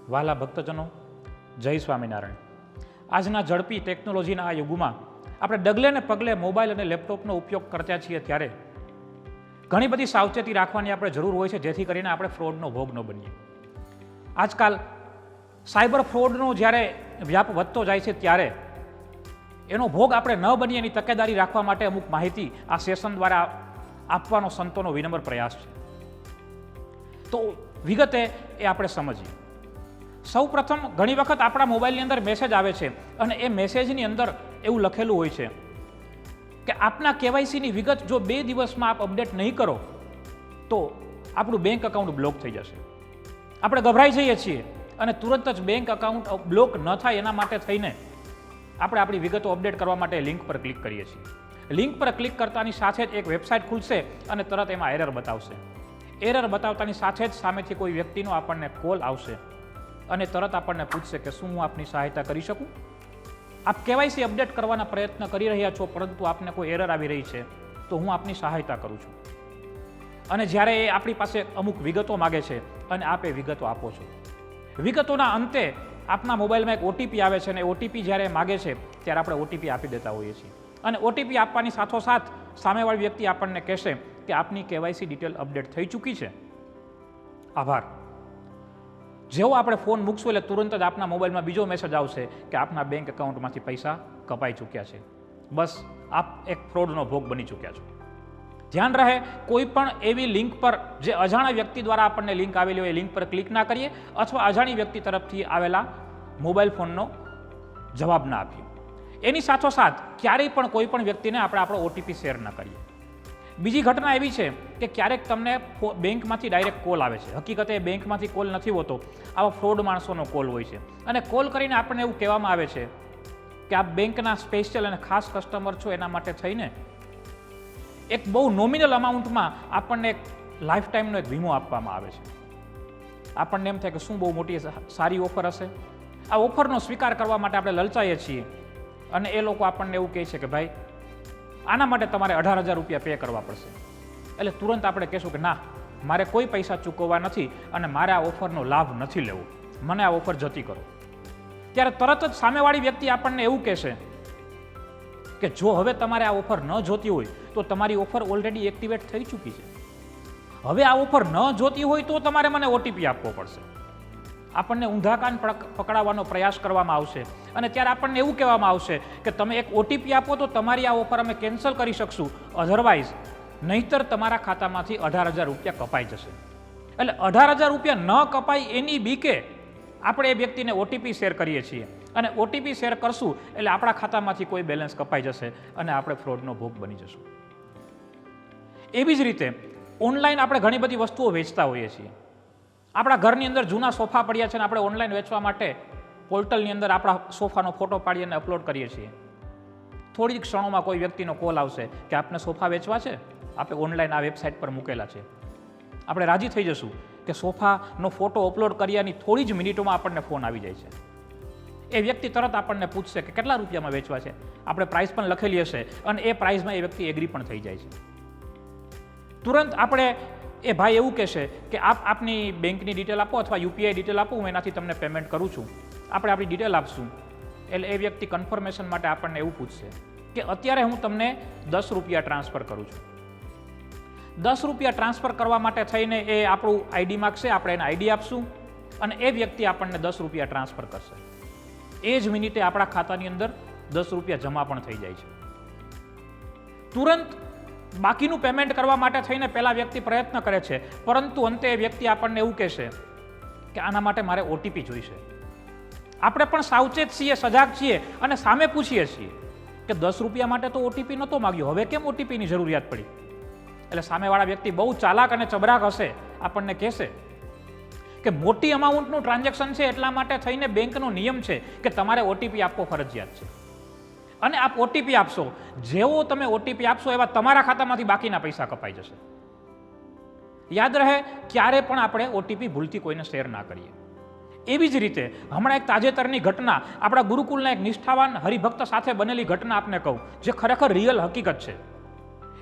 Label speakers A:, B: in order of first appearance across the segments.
A: વાલા ભક્તજનો, જય સ્વામિનારાયણ. આજના ઝડપી ટેકનોલોજીના આ યુગમાં આપણે ડગલે ને પગલે મોબાઈલ અને લેપટોપનો ઉપયોગ કરતા છીએ ત્યારે ઘણી બધી સાવચેતી રાખવાની આપણે જરૂર હોય છે, જેથી કરીને આપણે ફ્રોડનો ભોગ ન બનીએ. આજકાલ સાયબર ફ્રોડનો જ્યારે વ્યાપ વધતો જાય છે ત્યારે એનો ભોગ આપણે ન બનીએ એની તકેદારી રાખવા માટે અમુક માહિતી આ સેશન દ્વારા આપવાનો સંતોનો વિનમ્ર પ્રયાસ છે. તો વિગતે એ આપણે સમજીએ. સૌ પ્રથમ ઘણી વખત આપણા મોબાઈલની અંદર મેસેજ આવે છે અને એ મેસેજની અંદર એવું લખેલું હોય છે કે આપના કેવાયસીની વિગત જો 2 દિવસમાં આપ અપડેટ નહીં કરો તો આપણું બેંક એકાઉન્ટ બ્લોક થઈ જશે. આપણે ગભરાઈ જઈએ છીએ અને તુરંત જ બેંક એકાઉન્ટ બ્લોક ન થાય એના માટે થઈને આપણે આપણી વિગતો અપડેટ કરવા માટે લિંક પર ક્લિક કરીએ છીએ. લિંક પર ક્લિક કરતાની સાથે જ એક વેબસાઇટ ખુલશે અને તરત એમાં એરર બતાવશે. એરર બતાવતાની સાથે જ સામેથી કોઈ વ્યક્તિનો આપણને કોલ આવશે અને તરત આપણને પૂછશે કે શું હું આપની સહાયતા કરી શકું. આપ કેવાયસી અપડેટ કરવાના પ્રયત્ન કરી રહ્યા છો, પરંતુ આપને કોઈ એરર આવી રહી છે તો હું આપની સહાયતા કરું છું. અને જ્યારે એ આપણી પાસે અમુક વિગતો માગે છે અને આપ એ વિગતો આપો છો. વિગતોના અંતે આપના મોબાઈલમાં એક ઓટીપી આવે છે અને ઓટીપી જ્યારે માગે છે ત્યારે આપણે ઓટીપી આપી દેતા હોઈએ છીએ. અને ઓટીપી આપવાની સાથોસાથ સામેવાળી વ્યક્તિ આપણને કહેશે કે આપની કેવાયસી ડિટેલ અપડેટ થઈ ચૂકી છે, આભાર. જેવો આપણે ફોન મૂકશું એટલે તુરંત જ આપના મોબાઈલમાં બીજો મેસેજ આવશે કે આપના બેંક એકાઉન્ટમાંથી પૈસા કપાઈ ચૂક્યા છે. બસ આપ એક ફ્રોડનો ભોગ બની ચૂક્યા છો. ધ્યાન રહે, કોઈ પણ એવી લિંક પર જે અજાણા વ્યક્તિ દ્વારા આપણને લિંક આવેલી હોય એ લિંક પર ક્લિક ના કરીએ અથવા અજાણી વ્યક્તિ તરફથી આવેલા મોબાઈલ ફોનનો જવાબ ના આપીએ. એની સાથોસાથ ક્યારેય પણ કોઈ પણ વ્યક્તિને આપણે આપણો ઓટીપી શેર ના કરીએ. બીજી ઘટના એવી છે કે ક્યારેક તમને બેંકમાંથી ડાયરેક્ટ કોલ આવે છે. હકીકતે બેંકમાંથી કોલ નથી હોતો, આવા ફ્રોડ માણસોનો કોલ હોય છે અને કોલ કરીને આપણને એવું કહેવામાં આવે છે કે આપ બેંકના સ્પેશિયલ અને ખાસ કસ્ટમર છો, એના માટે થઈને એક બહુ નોમિનલ અમાઉન્ટમાં આપણને એક લાઈફ ટાઈમનો એક વીમો આપવામાં આવે છે. આપણને એમ થાય કે શું બહુ મોટી સારી ઓફર હશે. આ ઓફરનો સ્વીકાર કરવા માટે આપણે લલચાઈએ છીએ અને એ લોકો આપણને એવું કહે છે કે ભાઈ આના માટે તમારે 18,000 રૂપિયા પે કરવા પડશે. એટલે તુરંત આપણે કહેશું કે ના, મારે કોઈ પૈસા ચૂકવવા નથી અને મારે આ ઓફરનો લાભ નથી લેવો, મને આ ઓફર જતી કરો. ત્યારે તરત જ સામેવાળી વ્યક્તિ આપણને એવું કહેશે કે જો હવે તમારે આ ઓફર ન જોતી હોય તો તમારી ઓફર ઓલરેડી એક્ટિવેટ થઈ ચૂકી છે. હવે આ ઓફર ન જોતી હોય તો તમારે મને ઓટીપી આપવો પડશે. આપણને ઊંધા કાન પકડાવવાનો પ્રયાસ કરવામાં આવશે અને ત્યારે આપણને એવું કહેવામાં આવશે કે તમે એક ઓટીપી આપો તો તમારી આ ઓફર અમે કેન્સલ કરી શકશું, અધરવાઇઝ નહીંતર તમારા ખાતામાંથી 18,000 રૂપિયા કપાઈ જશે. એટલે 18,000 રૂપિયા ન કપાય એની બીકે આપણે એ વ્યક્તિને ઓટીપી શેર કરીએ છીએ અને ઓટીપી શેર કરશું એટલે આપણા ખાતામાંથી કોઈ બેલેન્સ કપાઈ જશે અને આપણે ફ્રોડનો ભોગ બની જશું. એવી જ રીતે ઓનલાઈન આપણે ઘણી બધી વસ્તુઓ વેચતા હોઈએ છીએ. આપણા ઘરની અંદર જૂના સોફા પડ્યા છે અને આપણે ઓનલાઈન વેચવા માટે પોર્ટલની અંદર આપણા સોફાનો ફોટો પાડી અને અપલોડ કરીએ છીએ. થોડી ક્ષણોમાં કોઈ વ્યક્તિનો કોલ આવશે કે આપને સોફા વેચવા છે, આપણે ઓનલાઈન આ વેબસાઇટ પર મૂકેલા છે. આપણે રાજી થઈ જશું કે સોફાનો ફોટો અપલોડ કર્યાની થોડી જ મિનિટોમાં આપણને ફોન આવી જાય છે. એ વ્યક્તિ તરત આપણને પૂછશે કે કેટલા રૂપિયામાં વેચવા છે. આપણે પ્રાઇસ પણ લખેલી હશે અને એ પ્રાઇસમાં એ વ્યક્તિ એગ્રી પણ થઈ જાય છે. તુરંત આપણે એ ભાઈ એવું કહેશે કે આપની બેંકની ડિટેલ આપો અથવા યુપીઆઈ ડિટેલ આપો, હું એનાથી તમને પેમેન્ટ કરું છું. આપણે આપણી ડિટેલ આપશું એટલે એ વ્યક્તિ કન્ફર્મેશન માટે આપણને એવું પૂછશે કે અત્યારે હું તમને 10 રૂપિયા ટ્રાન્સફર કરું છું. 10 રૂપિયા ટ્રાન્સફર કરવા માટે થઈને એ આપણું આઈડી માગશે, આપણે એને આઈડી આપશું અને એ વ્યક્તિ આપણને 10 રૂપિયા ટ્રાન્સફર કરશે. એ જ મિનિટે આપણા ખાતાની અંદર 10 રૂપિયા જમા પણ થઈ જાય છે. તુરંત બાકીનું પેમેન્ટ કરવા માટે થઈને પહેલા વ્યક્તિ પ્રયત્ન કરે છે, પરંતુ અંતે એ વ્યક્તિ આપણને એવું કહેશે કે આના માટે મારે ઓટીપી જોઈશે. આપણે પણ સાવચેત છીએ, સજાગ છીએ અને સામે પૂછીએ છીએ કે 10 રૂપિયા માટે તો ઓટીપી નહોતો માગ્યો, હવે કેમ ઓટીપીની જરૂરિયાત પડી? એટલે સામેવાળા વ્યક્તિ બહુ ચાલાક અને ચબરાક હશે, આપણને કહેશે કે મોટી અમાઉન્ટનું ટ્રાન્ઝેક્શન છે એટલા માટે થઈને બેંકનો નિયમ છે કે તમારે ઓટીપી આપવો ફરજિયાત છે અને આપ ઓટીપી આપશો, જેવો તમે ઓટીપી આપશો એવા તમારા ખાતામાંથી બાકીના પૈસા કપાઈ જશે. યાદ રહે, ક્યારે પણ આપણે ઓટીપી ભૂલથી કોઈને શેર ના કરીએ. એવી જ રીતે હમણાં એક તાજેતરની ઘટના, આપણા ગુરુકુલના એક નિષ્ઠાવાન હરિભક્ત સાથે બનેલી ઘટના આપને કહું, જે ખરેખર રિયલ હકીકત છે.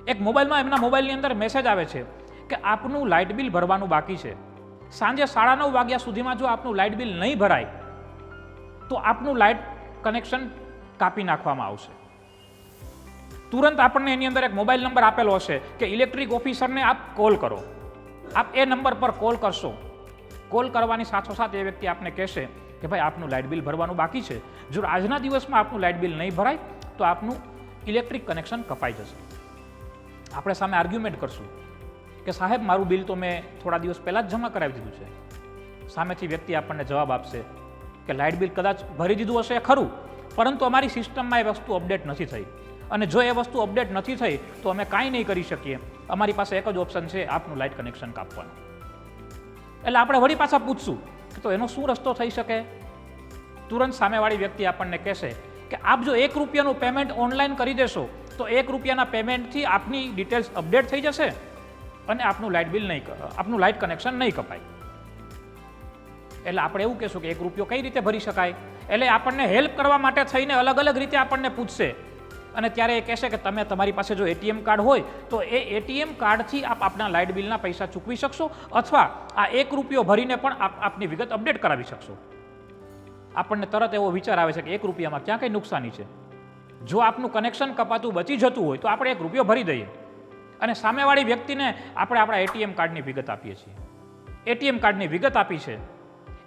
A: એક મોબાઈલમાં એમના મોબાઈલની અંદર મેસેજ આવે છે કે આપનું લાઇટ બિલ ભરવાનું બાકી છે, સાંજે 9:30 વાગ્યા સુધીમાં જો આપનું લાઇટ બિલ નહીં ભરાય તો આપનું લાઇટ કનેક્શન કાપી નાખવામાં આવશે. તુરંત આપણને એની અંદર એક મોબાઈલ નંબર આપેલો હશે કે ઇલેક્ટ્રિક ઓફિસરને આપ કોલ કરો. આપ એ નંબર પર કોલ કરશો. કોલ કરવાની સાથોસાથ એ વ્યક્તિ આપને કહેશે કે ભાઈ આપનું લાઇટ બિલ ભરવાનું બાકી છે. જો આજના દિવસમાં આપનું લાઇટ બિલ નહીં ભરાય તો આપનું ઇલેક્ટ્રિક કનેક્શન કપાઈ જશે. આપણે સામે આર્ગ્યુમેન્ટ કરશું કે સાહેબ મારું બિલ તો મેં થોડા દિવસ પહેલાં જ જમા કરાવી દીધું છે. સામેથી વ્યક્તિ આપણને જવાબ આપશે કે લાઇટ બિલ કદાચ ભરી દીધું હશે ખરું, પરંતુ અમારી સિસ્ટમમાં એ વસ્તુ અપડેટ નથી થઈ, અને જો એ વસ્તુ અપડેટ નથી થઈ તો અમે કાંઈ નહીં કરી શકીએ. અમારી પાસે એક જ ઓપ્શન છે, આપનું લાઇટ કનેક્શન કાપવાનું. એટલે આપણે વળી પાછા પૂછશું કે તો એનો શું રસ્તો થઈ શકે? તુરંત સામેવાળી વ્યક્તિ આપણને કહેશે કે આપ જો ₹1 પેમેન્ટ ઓનલાઈન કરી દેશો તો ₹1 પેમેન્ટથી આપની ડિટેલ્સ અપડેટ થઈ જશે અને આપનું લાઇટ બિલ નહીં, આપનું લાઇટ કનેક્શન નહીં કપાય. એટલે આપણે એવું કહેશું કે ₹1 કઈ રીતે ભરી શકાય? એટલે આપણને હેલ્પ કરવા માટે થઈને અલગ અલગ રીતે આપણને પૂછશે, અને ત્યારે એ કહેશે કે તમે તમારી પાસે જો એટીએમ કાર્ડ હોય તો એ એટીએમ કાર્ડથી આપ આપના લાઇટ બિલના પૈસા ચૂકવી શકશો, અથવા આ ₹1 ભરીને પણ આપની વિગત અપડેટ કરાવી શકશો. આપણને તરત એવો વિચાર આવે છે કે ₹1માં ક્યાં કંઈ નુકસાની છે. જો આપનું કનેક્શન કપાતું બચી જતું હોય તો આપણે ₹1 ભરી દઈએ અને સામેવાળી વ્યક્તિને આપણે આપણા એટીએમ કાર્ડની વિગત આપીએ છીએ. એટીએમ કાર્ડની વિગત આપી છે.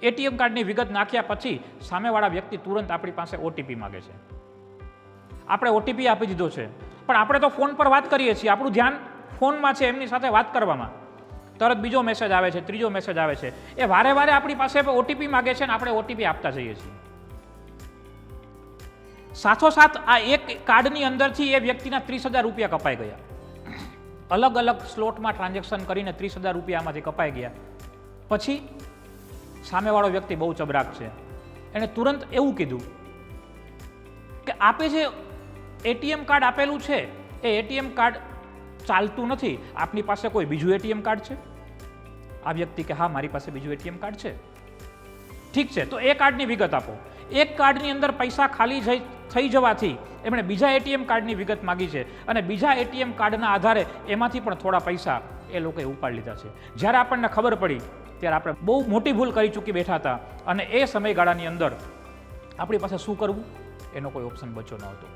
A: એટીએમ કાર્ડની વિગત નાખ્યા પછી સામેવાળા વ્યક્તિ તુરંત આપણી પાસે ઓટીપી માગે છે. આપણે ઓટીપી આપી દીધો છે, પણ આપણે તો ફોન પર વાત કરીએ છીએ, આપણું ધ્યાન ફોનમાં છે, એમની સાથે વાત કરવામાં. તરત બીજો મેસેજ આવે છે, ત્રીજો મેસેજ આવે છે. એ વારે વારે આપણી પાસે ઓટીપી માગે છે અને આપણે ઓટીપી આપતા જઈએ છીએ. સાથોસાથ આ એક કાર્ડની અંદરથી એ વ્યક્તિના ₹30,000 કપાઈ ગયા. અલગ અલગ સ્લોટમાં ટ્રાન્ઝેક્શન કરીને ₹30,000 આમાંથી કપાઈ ગયા. પછી સામેવાળો વ્યક્તિ બહુ ચબરાક છે, એણે તુરંત એવું કીધું કે આપે જે એટીએમ કાર્ડ આપેલું છે એ એટીએમ કાર્ડ ચાલતું નથી, આપની પાસે કોઈ બીજું એટીએમ કાર્ડ છે? આ વ્યક્તિ કે હા, મારી પાસે બીજું એટીએમ કાર્ડ છે. ઠીક છે, તો એ કાર્ડની વિગત આપો. એક કાર્ડની અંદર પૈસા ખાલી થઈ જવાથી એમણે બીજા એટીએમ કાર્ડની વિગત માગી છે, અને બીજા એટીએમ કાર્ડના આધારે એમાંથી પણ થોડા પૈસા એ લોકોએ ઉપાડી લીધા છે. જ્યારે આપણને ખબર પડી ત્યારે આપણે બહુ મોટી ભૂલ કરી ચૂકી બેઠા હતા, અને એ સમયગાળાની અંદર આપણી પાસે શું કરવું એનો કોઈ ઓપ્શન બચ્યો ન હતો.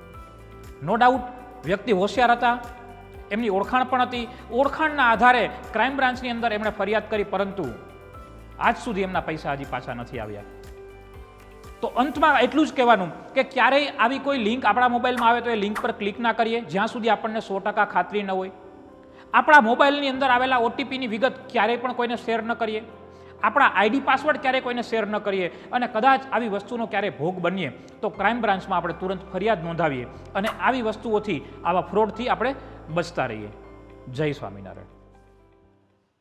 A: નો ડાઉટ વ્યક્તિ હોશિયાર હતા, એમની ઓળખાણ પણ હતી. ઓળખાણના આધારે ક્રાઇમ બ્રાન્ચની અંદર એમણે ફરિયાદ કરી, પરંતુ આજ સુધી એમના પૈસા હજી પાછા નથી આવ્યા. તો અંતમાં એટલું જ કહેવાનું કે ક્યારેય આવી કોઈ લિંક આપણા મોબાઈલમાં આવે તો એ લિંક પર ક્લિક ના કરીએ જ્યાં સુધી આપણને 100% ખાતરી ન હોય. આપણા મોબાઈલની અંદર આવેલા ઓટીપીની વિગત ક્યારેય પણ કોઈને શેર ન કરીએ. આપણા આઈડી પાસવર્ડ ક્યારેય કોઈને શેર ન કરીએ, અને કદાચ આવી વસ્તુનો ક્યારેય ભોગ બનીએ તો ક્રાઇમ બ્રાન્ચમાં આપણે તુરંત ફરિયાદ નોંધાવીએ અને આવી વસ્તુઓથી, આવા ફ્રોડથી આપણે બચતા રહીએ. જય સ્વામિનારાયણ.